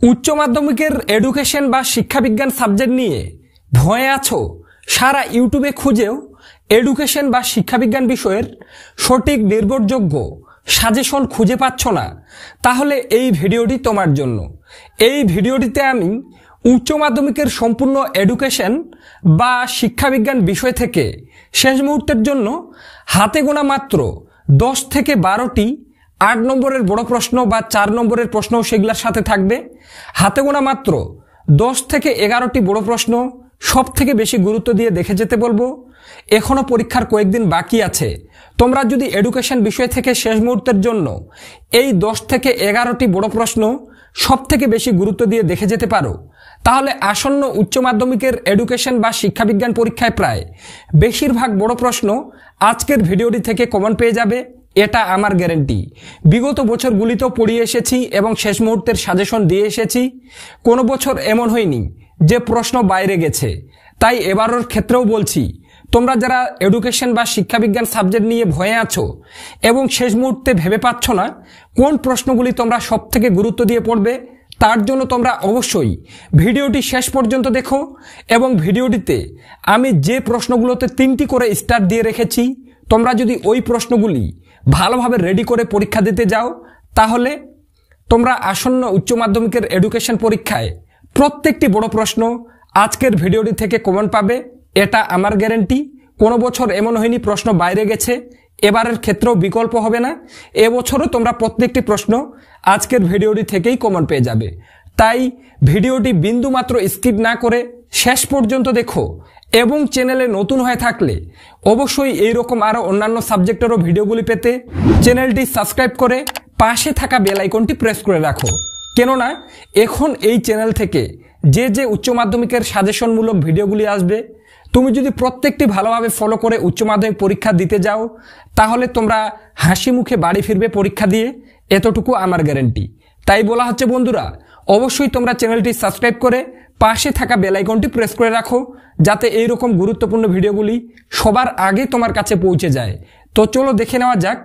উচ্চ মাধ্যমিকের এডুকেশন বা শিক্ষাবিজ্ঞান সাবজেক্ট নিয়ে ভয়ে আছো, সারা ইউটিউবে খুঁজেও এডুকেশন বা শিক্ষাবিজ্ঞান বিষয়ের সঠিক নির্ভরযোগ্য সাজেশন খুঁজে পাচ্ছ না, তাহলে এই ভিডিওটি তোমার জন্য। এই ভিডিওটিতে আমি উচ্চ মাধ্যমিকের সম্পূর্ণ এডুকেশন বা শিক্ষাবিজ্ঞান বিষয় থেকে শেষ মুহূর্তের জন্য হাতে গোনা মাত্র 10 থেকে 12টি 8 নম্বরের বড় প্রশ্ন বা 4 নম্বরের প্রশ্ন সেগুলোর সাথে থাকবে। হাতে গোনা মাত্র 10 থেকে 11টি বড় প্রশ্ন সব থেকে বেশি গুরুত্ব দিয়ে দেখে যেতে বলবো। এখনো পরীক্ষার কয়েকদিন বাকি আছে। তোমরা যদি এডুকেশন বিষয় থেকে শেষ মুহূর্তের জন্য এই 10 থেকে 11টি বড় প্রশ্ন সব থেকে বেশি গুরুত্ব দিয়ে দেখে যেতে পারো, তাহলে আসন্ন উচ্চ মাধ্যমিকের এডুকেশন বা শিক্ষাবিজ্ঞান পরীক্ষায় প্রায় বেশিরভাগ বড় প্রশ্ন আজকের ভিডিওটি থেকে কমন পেয়ে যাবে, এটা আমার গ্যারেন্টি। বিগত বছরগুলিতেও পড়িয়ে এসেছি এবং শেষ মুহূর্তের সাজেশন দিয়ে এসেছি। কোনো বছর এমন হয়নি যে প্রশ্ন বাইরে গেছে। তাই এবারের ক্ষেত্রেও বলছি, তোমরা যারা এডুকেশন বা শিক্ষাবিজ্ঞান সাবজেক্ট নিয়ে ভয়ে আছো এবং শেষ মুহূর্তে ভেবে পাচ্ছ না কোন প্রশ্নগুলি তোমরা সব থেকে গুরুত্ব দিয়ে পড়বে, তার জন্য তোমরা অবশ্যই ভিডিওটি শেষ পর্যন্ত দেখো। এবং ভিডিওটিতে আমি যে প্রশ্নগুলোতে 3টি করে স্টার দিয়ে রেখেছি, তোমরা যদি ওই প্রশ্নগুলি ভালোভাবে রেডি করে পরীক্ষা দিতে যাও, তাহলে তোমরা আসন্ন উচ্চ মাধ্যমিকের এডুকেশন পরীক্ষায় প্রত্যেকটি বড় প্রশ্ন আজকের ভিডিওটি থেকে কমন পাবে, এটা আমার গ্যারেন্টি। কোনো বছর এমন হয়নি প্রশ্ন বাইরে গেছে, এবারের ক্ষেত্রেও বিকল্প হবে না। এবছরও তোমরা প্রত্যেকটি প্রশ্ন আজকের ভিডিওটি থেকেই কমন পেয়ে যাবে। তাই ভিডিওটি বিন্দুমাত্র স্কিপ না করে শেষ পর্যন্ত দেখো। এবং চ্যানেলে নতুন হয়ে থাকলে অবশ্যই এইরকম আরও অন্যান্য সাবজেক্টেরও ভিডিওগুলি পেতে চ্যানেলটি সাবস্ক্রাইব করে পাশে থাকা বেল আইকনটি প্রেস করে রাখো। কেননা এখন এই চ্যানেল থেকে যে উচ্চ মাধ্যমিকের সাজেশনমূলক ভিডিওগুলি আসবে, তুমি যদি প্রত্যেকটি ভালোভাবে ফলো করে উচ্চ মাধ্যমিক পরীক্ষা দিতে যাও, তাহলে তোমরা হাসি মুখে বাড়ি ফিরবে পরীক্ষা দিয়ে, এতটুকু আমার গ্যারেন্টি। তাই বলা হচ্ছে বন্ধুরা, অবশ্যই তোমরা চ্যানেলটি সাবস্ক্রাইব করে পাশে থাকা বেল আইকনটি প্রেস করে রাখো, যাতে এইরকম গুরুত্বপূর্ণ ভিডিওগুলি সবার আগে তোমার কাছে পৌঁছে যায়। তো চলো দেখে নেওয়া যাক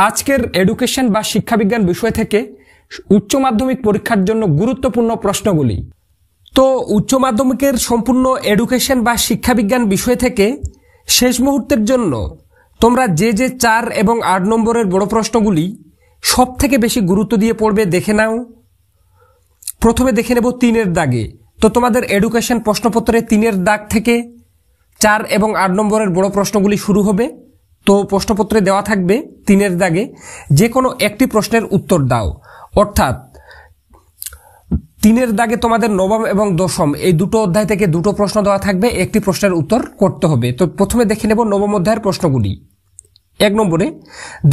আজকের এডুকেশন বা শিক্ষাবিজ্ঞান বিষয় থেকে উচ্চ মাধ্যমিক পরীক্ষার জন্য গুরুত্বপূর্ণ প্রশ্নগুলি। তো উচ্চ মাধ্যমিকের সম্পূর্ণ এডুকেশন বা শিক্ষাবিজ্ঞান বিষয় থেকে শেষ মুহূর্তের জন্য তোমরা যে 4 এবং 8 নম্বরের বড় প্রশ্নগুলি সব থেকে বেশি গুরুত্ব দিয়ে পড়বে দেখে নাও। প্রথমে দেখে নেব 3-এর দাগে। তো তোমাদের এডুকেশন প্রশ্নপত্রে 3-এর দাগ থেকে 4 এবং 8 নম্বরের বড় প্রশ্নগুলি শুরু হবে। তো প্রশ্নপত্রে দেওয়া থাকবে 3-এর দাগে যে কোনো একটি প্রশ্নের উত্তর দাও। অর্থাৎ 3-এর দাগে তোমাদের নবম এবং দশম এই দুটো অধ্যায় থেকে দুটো প্রশ্ন দেওয়া থাকবে, একটি প্রশ্নের উত্তর করতে হবে। তো প্রথমে দেখে নেব নবম অধ্যায়ের প্রশ্নগুলি। 1 নম্বরে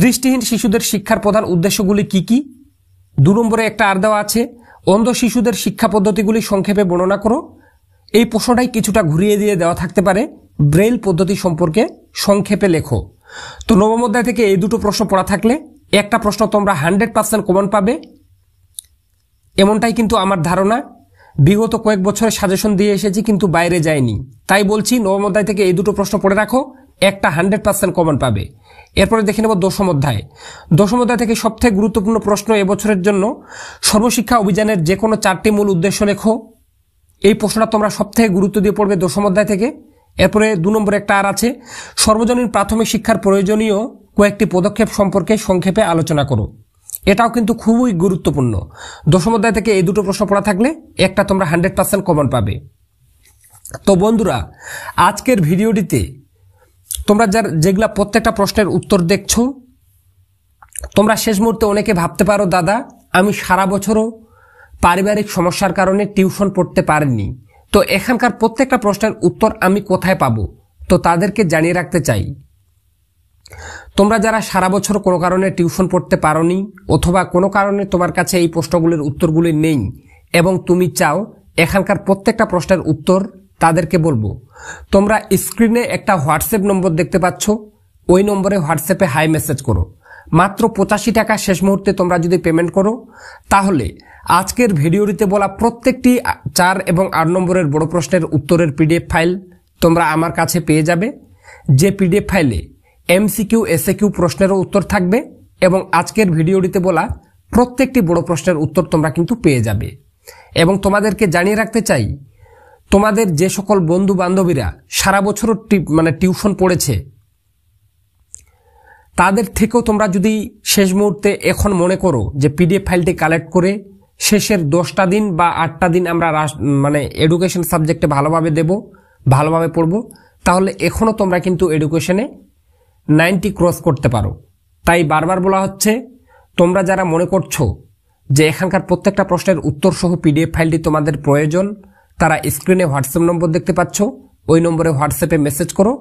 দৃষ্টিহীন শিশুদের শিক্ষার প্রধান উদ্দেশ্যগুলি কি কি। 2 নম্বরে একটা আর দেওয়া আছে, অন্ধ শিশুদের শিক্ষা পদ্ধতিগুলি সংক্ষেপে বর্ণনা করো। এই প্রশ্নটাই কিছুটা ঘুরিয়ে দিয়ে দেওয়া থাকতে পারে, ব্রেইল পদ্ধতি সম্পর্কে সংক্ষেপে লেখো। তো নবম অধ্যায় থেকে এই দুটো প্রশ্ন পড়া থাকলে একটা প্রশ্ন তোমরা 100% কমন পাবে, এমনটাই কিন্তু আমার ধারণা। বিগত কয়েক বছরের সাজেশন দিয়ে এসেছি কিন্তু বাইরে যায়নি, তাই বলছি নবম অধ্যায় থেকে এই দুটো প্রশ্ন পড়ে রাখো, একটা 100% কমন পাবে। এরপরে দেখে নেব দশম অধ্যায়। দশম অধ্যায় থেকে সবথেকে গুরুত্বপূর্ণ প্রশ্ন এবছরের জন্য, সর্বশিক্ষা অভিযানের যে কোনো 4টি মূল উদ্দেশ্য লেখো। এই প্রশ্নটা তোমরা সবথেকে গুরুত্ব দিয়ে পড়বে দশম অধ্যায় থেকে। এরপরে 2 নম্বরে একটা আর আছে, সর্বজনীন প্রাথমিক শিক্ষার প্রয়োজনীয় কয়েকটি পদক্ষেপ সম্পর্কে সংক্ষেপে আলোচনা করো। এটাও কিন্তু খুবই গুরুত্বপূর্ণ। দশম অধ্যায় থেকে এই দুটো প্রশ্ন পড়া থাকলে একটা তোমরা 100% কমন পাবে। তো বন্ধুরা, আজকের ভিডিওটিতে তোমরা যেগুলা প্রত্যেকটা প্রশ্নের উত্তর দেখছো, তোমরা শেষ মুহূর্তে অনেকে ভাবতে পারো, দাদা আমি সারা বছরও পারিবারিক সমস্যার কারণে টিউশন পড়তে পারিনি, তো এখানকার প্রত্যেকটা প্রশ্নের উত্তর আমি কোথায় পাবো। তো তাদেরকে জানিয়ে রাখতে চাই, তোমরা যারা সারা বছর কোনো কারণে টিউশন পড়তে পারোনি, অথবা কোনো কারণে তোমার কাছে এই প্রশ্নগুলির উত্তরগুলি নেই এবং তুমি চাও এখানকার প্রত্যেকটা প্রশ্নের উত্তর, তাদেরকে বলবো তোমরা স্ক্রিনে একটা হোয়াটসঅ্যাপ নম্বর দেখতে পাচ্ছ, ওই নম্বরে হোয়াটসঅ্যাপে হাই মেসেজ করো। মাত্র 85 টাকা শেষ মুহূর্তে তোমরা যদি পেমেন্ট করো, তাহলে আজকের ভিডিওটিতে বলা প্রত্যেকটি 4 এবং 8 নম্বরের বড় প্রশ্নের উত্তরের PDF ফাইল তোমরা আমার কাছে পেয়ে যাবে। যে PDF ফাইলে MCQ SAQ প্রশ্নেরও উত্তর থাকবে এবং আজকের ভিডিওটিতে বলা প্রত্যেকটি বড় প্রশ্নের উত্তর তোমরা কিন্তু পেয়ে যাবে। এবং তোমাদেরকে জানিয়ে রাখতে চাই, তোমাদের যে সকল বন্ধু বান্ধবীরা সারা বছর টিউশন পড়েছে, তাদের থেকেও তোমরা যদি শেষ মুহূর্তে এখন মনে করো যে পিডিএফ ফাইলটি কালেক্ট করে শেষের 10টা দিন বা 8টা দিন আমরা এডুকেশন সাবজেক্টে ভালোভাবে দেব, ভালোভাবে পড়ব, তাহলে এখনও তোমরা কিন্তু এডুকেশনে 90 ক্রস করতে পারো। তাই বারবার বলা হচ্ছে, তোমরা যারা মনে করছো যে এখানকার প্রত্যেকটা প্রশ্নের উত্তর সহ পিডিএফ ফাইলটি তোমাদের প্রয়োজন, তারা স্ক্রিনে হোয়াটসঅ্যাপ নম্বর দেখতে পাচ্ছ, ওই নম্বরে হোয়াটসঅ্যাপে মেসেজ করো।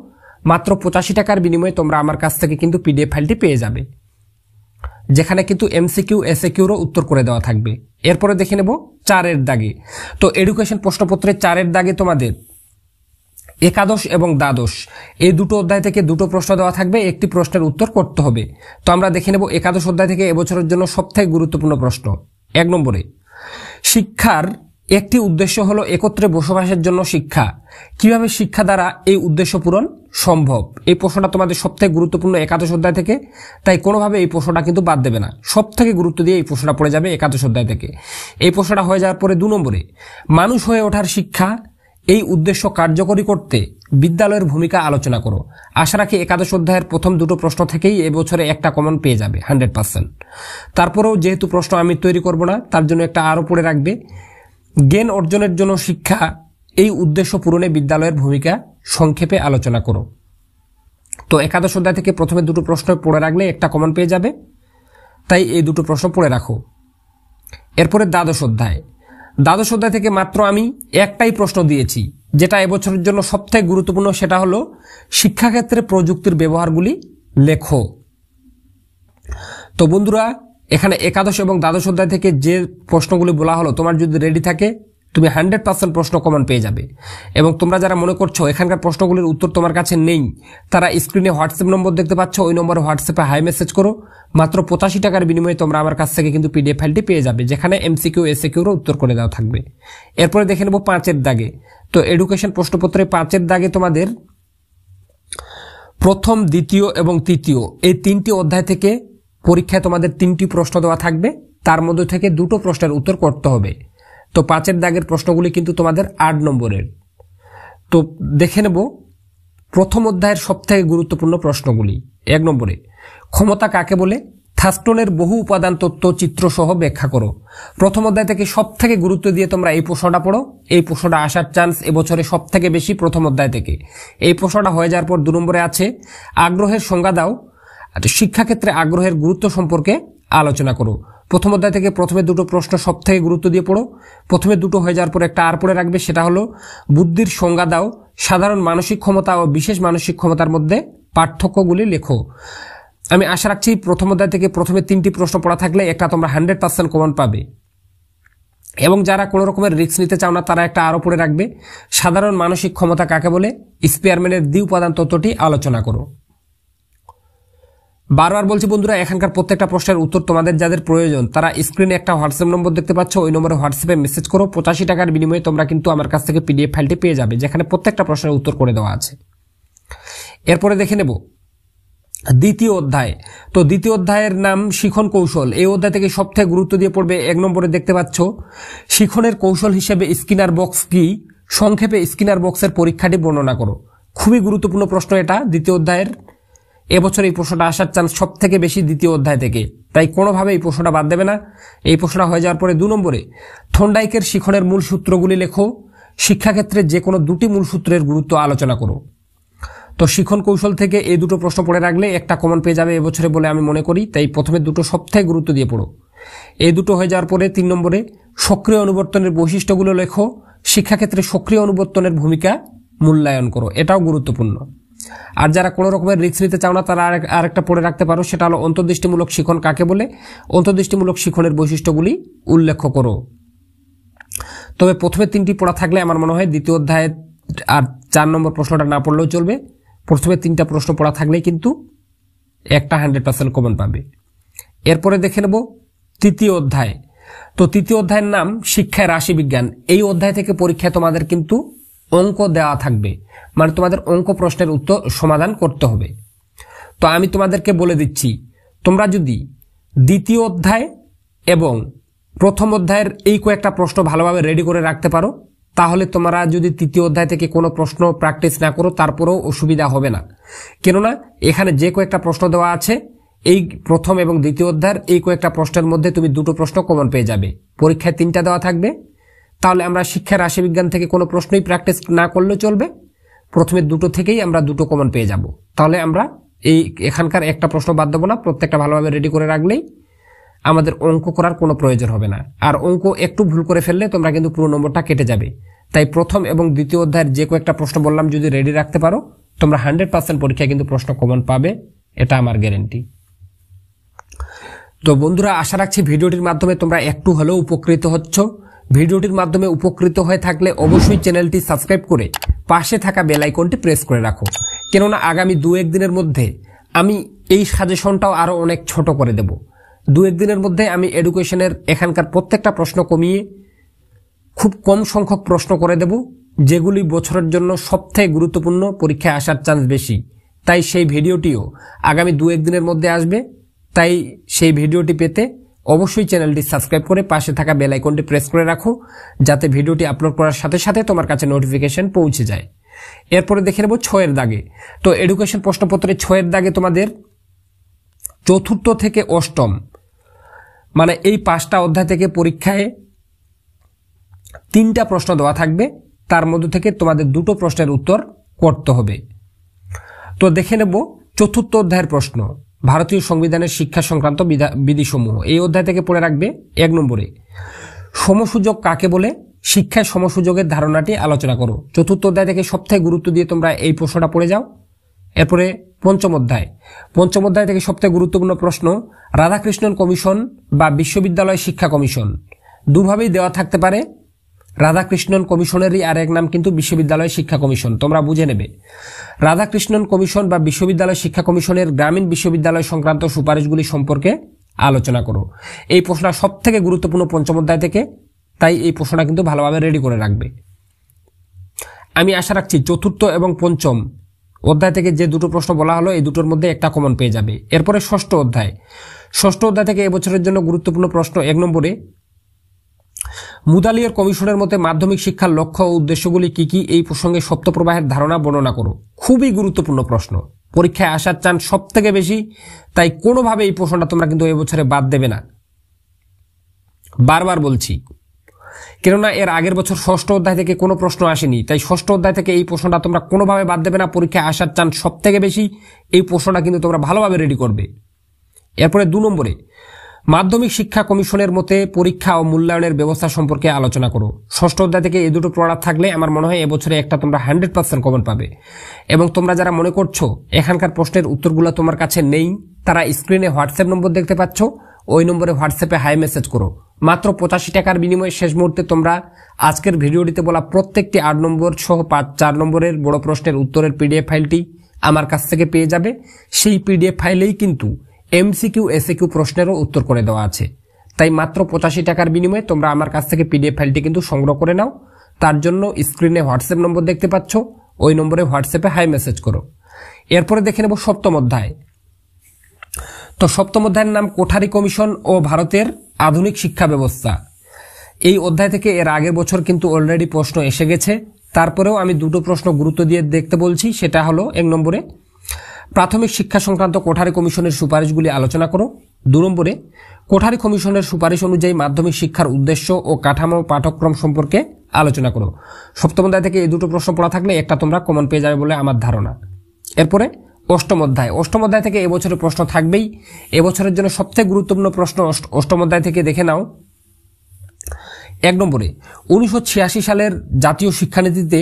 মাত্র 85 টাকার বিনিময়ে তোমরা আমার কাছ থেকে কিন্তু পিডিএফ ফাইলটি পেয়ে যাবে, যেখানে কিন্তু এমসিকিউ এসএকিউরও উত্তর করে দেওয়া থাকবে। এরপরে দেখে নেব 4-এর দাগে। তো এডুকেশন প্রশ্নপত্রে 4-এর দাগে তোমাদের একাদশ এবং দ্বাদশ এই দুটো অধ্যায় থেকে দুটো প্রশ্ন দেওয়া থাকবে, একটি প্রশ্নের উত্তর করতে হবে। তো আমরা দেখে নেব একাদশ অধ্যায় থেকে এবছরের জন্য সবথেকে গুরুত্বপূর্ণ প্রশ্ন। 1 নম্বরে, শিক্ষার একটি উদ্দেশ্য হলো একত্রে বসবাসের জন্য শিক্ষা। কিভাবে শিক্ষা দ্বারা এই উদ্দেশ্য পূরণ সম্ভব? এই প্রশ্নটা তোমাদের সবথেকে গুরুত্বপূর্ণ একাদশ অধ্যায় থেকে, তাই কোনোভাবে এই প্রশ্নটা কিন্তু বাদ দেবে না, সবথেকে গুরুত্ব দিয়ে এই প্রশ্নটা পড়ে যাবে একাদশ অধ্যায় থেকে। এই প্রশ্নটা হয়ে যাওয়ার পরে 2 নম্বরে, মানুষ হয়ে ওঠার শিক্ষা এই উদ্দেশ্য কার্যকরী করতে বিদ্যালয়ের ভূমিকা আলোচনা করো। আশা রাখি একাদশ অধ্যায়ের প্রথম দুটো প্রশ্ন থেকেই এবছরে একটা কমন পেয়ে যাবে 100%। তারপরেও যেহেতু প্রশ্ন আমি তৈরি করব না, তার জন্য একটা আরও পড়ে রাখবে, জ্ঞান অর্জনের জন্য শিক্ষা এই উদ্দেশ্য পূরণে বিদ্যালয়ের ভূমিকা সংক্ষেপে আলোচনা করো। তো একাদশ অধ্যায় থেকে প্রথমে দুটো প্রশ্ন পড়ে রাখলে একটা কমন পেয়ে যাবে, তাই এই দুটো প্রশ্ন পড়ে রাখো। এরপরে দ্বাদশ অধ্যায়। দ্বাদশ অধ্যায় থেকে মাত্র আমি একটাই প্রশ্ন দিয়েছি, যেটা এবছরের জন্য সবথেকে গুরুত্বপূর্ণ, সেটা হলো শিক্ষাক্ষেত্রে প্রযুক্তির ব্যবহারগুলি লেখো। তো বন্ধুরা, এখানে একাদশ এবং দ্বাদশ অধ্যায় থেকে যে প্রশ্নগুলি বলা হলো, তোমার যদি রেডি থাকে তুমি 100% প্রশ্ন কমন পেয়ে যাবে। এবং তোমরা যারা মনে করছো এখানকার প্রশ্নগুলির উত্তর তোমার কাছে নেই, তারা স্ক্রিনে হোয়াটসঅ্যাপ নম্বর দেখতে পাচ্ছ, ওই নম্বরে হোয়াটসঅ্যাপে হাই মেসেজ করো। মাত্র 85 টাকার বিনিময়ে তোমরা আমার কাছ থেকে কিন্তু পিডিএফ ফাইলটি পেয়ে যাবে, যেখানে এমসিকিউ এসএকিউরও উত্তর করে দেওয়া থাকবে। এরপরে দেখে নেব 5-এর দাগে। তো এডুকেশন প্রশ্নপত্রে 5-এর দাগে তোমাদের প্রথম, দ্বিতীয় এবং তৃতীয় এই 3টি অধ্যায় থেকে পরীক্ষায় তোমাদের 3টি প্রশ্ন দেওয়া থাকবে, তার মধ্যে থেকে দুটো প্রশ্নের উত্তর করতে হবে। তো 5-এর দাগের প্রশ্নগুলি কিন্তু তোমাদের 8 নম্বরের। তো দেখে নেব প্রথম অধ্যায়ের সবথেকে গুরুত্বপূর্ণ প্রশ্নগুলি। 1 নম্বরে, ক্ষমতা কাকে বলে? থার্স্টনের বহু উপাদান তত্ত্ব চিত্র সহ ব্যাখ্যা করো। প্রথম অধ্যায় থেকে সবথেকে গুরুত্ব দিয়ে তোমরা এই প্রশ্নটা পড়ো। এই প্রশ্নটা আসার চান্স এবছরে সবথেকে বেশি প্রথম অধ্যায় থেকে। এই প্রশ্নটা হয়ে যাওয়ার পর 2 নম্বরে আছে, আগ্রহের সংজ্ঞা দাও। শিক্ষাক্ষেত্রে আগ্রহের গুরুত্ব সম্পর্কে আলোচনা করো। প্রথম অধ্যায় থেকে প্রথমে দুটো প্রশ্ন সবথেকে গুরুত্ব দিয়ে পড়ো। প্রথমে দুটো হয়ে যাওয়ার পর একটা আর পড়ে রাখবে, সেটা হলো বুদ্ধির সংজ্ঞা দাও। সাধারণ মানসিক ক্ষমতা ও বিশেষ মানসিক ক্ষমতার মধ্যে পার্থক্যগুলি লেখো। আমি আশা রাখছি প্রথম অধ্যায় থেকে প্রথমে 3টি প্রশ্ন পড়া থাকলে একটা তোমরা 100% কমন পাবে। এবং যারা কোনো রকমের রিস্ক নিতে চাও না, তারা একটা আরও পড়ে রাখবে, সাধারণ মানসিক ক্ষমতা কাকে বলে? স্পিয়ারম্যানের দ্বি উপাদান তত্ত্বটি আলোচনা করো। বারবার বলছি বন্ধুরা, এখানকার প্রত্যেকটা প্রশ্নের উত্তর তোমাদের যাদের প্রয়োজন, তারা স্ক্রিনে একটা হোয়াটসঅ্যাপ নম্বর দেখতে পাচ্ছ, ওই নম্বরে হোয়াটসঅ্যাপে মেসেজ করো। 85 টাকার বিনিময়ে তোমরা কিন্তু আমার কাছ থেকে পিডিএফ ফাইলটি পেয়ে যাবে, যেখানে প্রত্যেকটা প্রশ্নের উত্তর করে দেওয়া আছে। এরপরে দেখে নেব দ্বিতীয় অধ্যায়। তো দ্বিতীয় অধ্যায়ের নাম শিখন কৌশল। এই অধ্যায় থেকে সবথেকে গুরুত্ব দিয়ে পড়বে 1 নম্বরে দেখতে পাচ্ছ, শিখনের কৌশল হিসেবে স্কিনার বক্স কি? সংক্ষেপে স্কিনার বক্সের পরীক্ষাটি বর্ণনা করো। খুবই গুরুত্বপূর্ণ প্রশ্ন এটা দ্বিতীয় অধ্যায়ের। এবছর এই প্রশ্নটা আসার চান্স সব থেকে বেশি দ্বিতীয় অধ্যায় থেকে, তাই কোনোভাবে এই প্রশ্নটা বাদ দেবে না। এই প্রশ্নটা হয়ে যাওয়ার পরে 2 নম্বরে, থর্নডাইকের শিখনের মূল সূত্রগুলি লেখো। শিক্ষাক্ষেত্রে যে কোনো 2টি মূল সূত্রের গুরুত্ব আলোচনা করো। তো শিখন কৌশল থেকে এই দুটো প্রশ্ন পড়ে রাখলে একটা কমন পেয়ে যাবে এবছরে বলে আমি মনে করি, তাই প্রথমে দুটো সবথেকে গুরুত্ব দিয়ে পড়ো। এই দুটো হয়ে যাওয়ার পরে 3 নম্বরে, সক্রিয় অনুবর্তনের বৈশিষ্ট্যগুলো লেখো। শিক্ষাক্ষেত্রে সক্রিয় অনুবর্তনের ভূমিকা মূল্যায়ন করো, এটাও গুরুত্বপূর্ণ। আর যারা কোনো রকমের রিস্ক নিতে চাও না, তারা আরেকটা পড়ে রাখতে পারো, সেটা হলো অন্তর্দৃষ্টিমূলক শিখন কাকে বলে? অন্তর্দৃষ্টিমূলক শিখনের বৈশিষ্ট্যগুলি উল্লেখ করো। তবে প্রথমে 3টি পড়া থাকলে আমার মনে হয় দ্বিতীয় অধ্যায়ের আর 4 নম্বর প্রশ্নটা না পড়লেও চলবে। প্রথমে 3টা প্রশ্ন পড়া থাকলেই কিন্তু একটা 100% কমন পাবে। এরপরে দেখে নেব তৃতীয় অধ্যায়। তো তৃতীয় অধ্যায়ের নাম শিক্ষায় রাশিবিজ্ঞান। এই অধ্যায় থেকে পরীক্ষায় তোমাদের কিন্তু অঙ্ক দেওয়া থাকবে, মানে তোমাদের অঙ্ক প্রশ্নের উত্তর সমাধান করতে হবে। তো আমি তোমাদেরকে বলে দিচ্ছি, তোমরা যদি দ্বিতীয় অধ্যায় এবং প্রথম অধ্যায়ের এই কয়েকটা প্রশ্ন ভালোভাবে রেডি করে রাখতে পারো, তাহলে তোমরা যদি তৃতীয় অধ্যায় থেকে কোনো প্রশ্ন প্র্যাকটিস না করো তারপরেও অসুবিধা হবে না। কেননা এখানে যে কয়েকটা প্রশ্ন দেওয়া আছে এই প্রথম এবং দ্বিতীয় অধ্যায়ের এই কয়েকটা প্রশ্নের মধ্যে তুমি দুটো প্রশ্ন কমন পেয়ে যাবে। পরীক্ষায় 3টা দেওয়া থাকবে, তাহলে আমরা শিক্ষা রাশিবিজ্ঞান থেকে কোনো প্রশ্নই প্র্যাকটিস না করলেও চলবে, প্রথমে দুটো থেকেই আমরা দুটো কমন পেয়ে যাব। তাহলে আমরা এখানকার একটা প্রশ্ন বাদ দেবো না, প্রত্যেকটা ভালোভাবে রেডি করে রাখলেই আমাদের অঙ্ক করার কোনো প্রয়োজন হবে না। আর অঙ্ক একটু ভুল করে ফেললে তোমরা কিন্তু পুরো নম্বরটা কেটে যাবে। তাই প্রথম এবং দ্বিতীয় অধ্যায়ের যে কয়েকটা প্রশ্ন বললাম যদি রেডি রাখতে পারো, তোমরা 100% পরীক্ষায় কিন্তু প্রশ্ন কমন পাবে, এটা আমার গ্যারেন্টি। তো বন্ধুরা, আশা রাখছি ভিডিওটির মাধ্যমে তোমরা একটু হলেও উপকৃত হচ্ছ। ভিডিওটির মাধ্যমে উপকৃত হয়ে থাকলে অবশ্যই চ্যানেলটি সাবস্ক্রাইব করে পাশে থাকা বেল আইকনটি প্রেস করে রাখো, কেননা আগামী 2-1 দিনের মধ্যে আমি এই সাজেশনটাও আরো অনেক ছোট করে দেব। 2-1 দিনের মধ্যে আমি এডুকেশনের এখানকার প্রত্যেকটা প্রশ্ন কমিয়ে খুব কম সংখ্যক প্রশ্ন করে দেব, যেগুলি বছরের জন্য সবথেকে গুরুত্বপূর্ণ, পরীক্ষায় আসার চান্স বেশি। তাই সেই ভিডিওটিও আগামী 2-1 দিনের মধ্যে আসবে। তাই সেই ভিডিওটি পেতে অবশ্যই চ্যানেলটি সাবস্ক্রাইব করে পাশে থাকা বেল আইকনটি প্রেস করে রাখো, যাতে ভিডিওটি আপলোড করার সাথে সাথে তোমার কাছে নোটিফিকেশন পৌঁছে যায়। এরপরে দেখে নেব 6 দাগে। তো এডুকেশন প্রশ্নপত্রে 6 দাগে তোমাদের 4র্থ থেকে 8ম মানে এই 5টা অধ্যায় থেকে পরীক্ষায় 3টা প্রশ্ন দেওয়া থাকবে, তার মধ্যে থেকে তোমাদের 2টো প্রশ্নের উত্তর করতে হবে। তো দেখে নেব 4র্থ অধ্যায়ের প্রশ্ন, ভারতীয় সংবিধানের শিক্ষা সংক্রান্ত বিধিসমূহ। এই অধ্যায় থেকে পড়ে রাখবে 1 নম্বরে সমসুযোগ কাকে বলে, শিক্ষায় সমসুযোগের ধারণাটি আলোচনা করো। 4র্থ অধ্যায় থেকে সবথেকে গুরুত্ব দিয়ে তোমরা এই প্রশ্নটা পড়ে যাও। এরপরে 5ম অধ্যায় থেকে সবথেকে গুরুত্বপূর্ণ প্রশ্ন, রাধাকৃষ্ণন কমিশন বা বিশ্ববিদ্যালয় শিক্ষা কমিশন। দুভাবেই দেওয়া থাকতে পারে, রাধাকৃষ্ণন কমিশনেরই আর এক নাম কিন্তু বিশ্ববিদ্যালয় শিক্ষা কমিশন, তোমরা বুঝে নেবে। রাধাকৃষ্ণন কমিশন বা বিশ্ববিদ্যালয় শিক্ষা কমিশনের গ্রামীণ বিশ্ববিদ্যালয় সংক্রান্ত সুপারিশগুলি সম্পর্কে আলোচনা করো। এই প্রশ্নটা সবথেকে গুরুত্বপূর্ণ 5ম অধ্যায় থেকে, তাই এই প্রশ্নটা কিন্তু ভালোভাবে রেডি করে রাখবে। আমি আশা রাখছি 4র্থ এবং 5ম অধ্যায় থেকে যে দুটো প্রশ্ন বলা হলো এই দুটোর মধ্যে একটা কমন পেয়ে যাবে। এরপরে 6ষ্ঠ অধ্যায় থেকে এবছরের জন্য গুরুত্বপূর্ণ প্রশ্ন 1 নম্বরে মুদালিয়ার কমিশনের মতে মাধ্যমিক শিক্ষার লক্ষ্য ও উদ্দেশ্যগুলি কি কি, এই প্রসঙ্গে শব্দপ্রবাহের ধারণা বর্ণনা করো। খুবই গুরুত্বপূর্ণ প্রশ্ন, পরীক্ষায় আসার চান্স সব থেকে বেশি, তাই কোনোভাবে এই প্রশ্নটা তোমরা কিন্তু এবছরে বাদ দেবে না, বারবার বলছি। কেননা এর আগের বছর 6ষ্ঠ অধ্যায় থেকে কোনো প্রশ্ন আসেনি, তাই 6ষ্ঠ অধ্যায় থেকে এই প্রশ্নটা তোমরা কোনোভাবে বাদ দেবে না, পরীক্ষায় আসার চান্স সব থেকে বেশি, এই প্রশ্নটা কিন্তু তোমরা ভালোভাবে রেডি করবে। এরপরে 2 নম্বরে মাধ্যমিক শিক্ষা কমিশনের মতে পরীক্ষা ও মূল্যায়নের ব্যবস্থা সম্পর্কে আলোচনা করো। 6ষ্ঠ অধ্যায় থেকে এই দুটো পড়া থাকলে আমার মনে হয় এবছরে একটা তোমরা 100% কমন পাবে। এবং তোমরা যারা মনে করছো এখানকার প্রশ্নের উত্তরগুলো তোমার কাছে নেই, তারা স্ক্রিনে হোয়াটসঅ্যাপ নম্বর দেখতে পাচ্ছ, ওই নম্বরে হোয়াটসঅ্যাপে হাই মেসেজ করো। মাত্র 85 টাকার বিনিময়ে শেষ মুহূর্তে তোমরা আজকের ভিডিওটিতে বলা প্রত্যেকটি 8 নম্বর সহ 4 নম্বরের বড় প্রশ্নের উত্তরের পিডিএফ ফাইলটি আমার কাছ থেকে পেয়ে যাবে। সেই পিডিএফ ফাইলেই কিন্তু এমসিকিউ এসিকিউ প্রশ্নেরও উত্তর করে দেওয়া আছে। তাই মাত্র 85 টাকার বিনিময়ে তোমরা আমার কাছ থেকে পিডিএফ ফাইলটি কিন্তু সংগ্রহ করে নাও। তার জন্য স্ক্রিনে হোয়াটসঅ্যাপ নম্বর দেখতে পাচ্ছ, ওই নম্বরে হোয়াটসঅ্যাপে হাই মেসেজ করো। এরপরে দেখে নেব 7ম অধ্যায়। তো 7ম অধ্যায়ের নাম কোঠারি কমিশন ও ভারতের আধুনিক শিক্ষা ব্যবস্থা। এই অধ্যায় থেকে এর আগের বছর কিন্তু অলরেডি প্রশ্ন এসে গেছে, তারপরেও আমি দুটো প্রশ্ন গুরুত্ব দিয়ে দেখতে বলছি। সেটা হলো 1 নম্বরে প্রাথমিক শিক্ষা সংক্রান্ত কোঠারি কমিশনের সুপারিশগুলি আলোচনা করো। 2 নম্বরে কোঠারি কমিশনের সুপারিশ অনুযায়ী মাধ্যমিক শিক্ষার উদ্দেশ্য ও কাঠামো পাঠ্যক্রম সম্পর্কে আলোচনা করো। 7ম অধ্যায় থেকে এই দুটো প্রশ্ন পড়া থাকলে একটা তোমরা কমন পেয়ে যাবে বলে আমার ধারণা। এরপরে 8ম অধ্যায় থেকে এবছরের প্রশ্ন থাকবেই। এবছরের জন্য সবথেকে গুরুত্বপূর্ণ প্রশ্ন 8ম অধ্যায় থেকে দেখে নাও। 1 নম্বরে 1986 সালের জাতীয় শিক্ষানীতিতে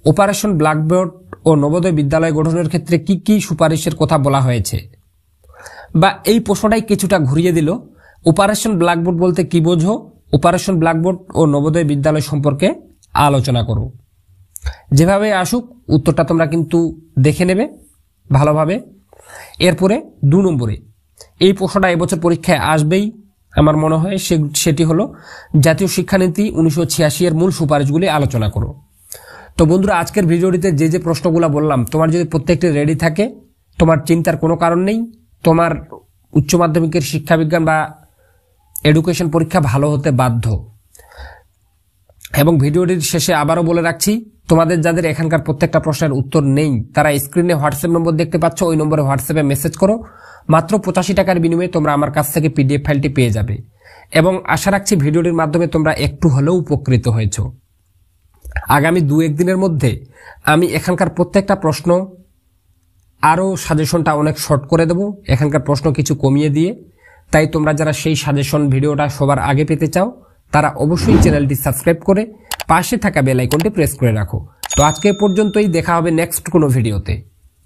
অপারেশন ব্ল্যাকবোর্ড ও নবোদয় বিদ্যালয় গঠনের ক্ষেত্রে কি কি সুপারিশের কথা বলা হয়েছে, বা এই প্রশ্নটাই কিছুটা ঘুরিয়ে দিল। অপারেশন ব্ল্যাকবোর্ড বলতে কি বোঝো, অপারেশন ব্ল্যাকবোর্ড ও নবোদয় বিদ্যালয় সম্পর্কে আলোচনা করো। যেভাবে আসুক উত্তরটা তোমরা কিন্তু দেখে নেবে ভালোভাবে। এরপরে 2 নম্বরে এই প্রশ্নটা এবছর পরীক্ষায় আসবেই আমার মনে হয়, সেটি হলো জাতীয় শিক্ষানীতি 1986 এর মূল সুপারিশগুলি আলোচনা করো। তো বন্ধুরা, আজকের ভিডিওটিতে যে যে প্রশ্নগুলো বললাম তোমার যদি প্রত্যেকটি রেডি থাকে, তোমার চিন্তার কোনো কারণ নেই। তোমার উচ্চ মাধ্যমিকের শিক্ষাবিজ্ঞান বা এডুকেশন পরীক্ষা ভালো হতে বাধ্য। এবং ভিডিওটির শেষে আবারও বলে রাখছি, তোমাদের যাদের এখানকার প্রত্যেকটা প্রশ্নের উত্তর নেই তারা স্ক্রিনে হোয়াটসঅ্যাপ নম্বর দেখতে পাচ্ছ, ওই নম্বরে হোয়াটসঅ্যাপে মেসেজ করো। মাত্র 85 টাকার বিনিময়ে তোমরা আমার কাছ থেকে পিডিএফ ফাইলটি পেয়ে যাবে। এবং আশা রাখছি ভিডিওটির মাধ্যমে তোমরা একটু হলেও উপকৃত হয়েছ। আগামী 2-1 দিনের মধ্যে আমি এখানকার প্রত্যেকটা প্রশ্ন আরও সাজেশনটা অনেক শর্ট করে দেব, এখানকার প্রশ্ন কিছু কমিয়ে দিয়ে। তাই তোমরা যারা সেই সাজেশন ভিডিওটা সবার আগে পেতে চাও তারা অবশ্যই চ্যানেলটি সাবস্ক্রাইব করে পাশে থাকা বেল আইকনটি প্রেস করে রাখো। তো আজকে পর্যন্তই, দেখা হবে নেক্সট কোনো ভিডিওতে।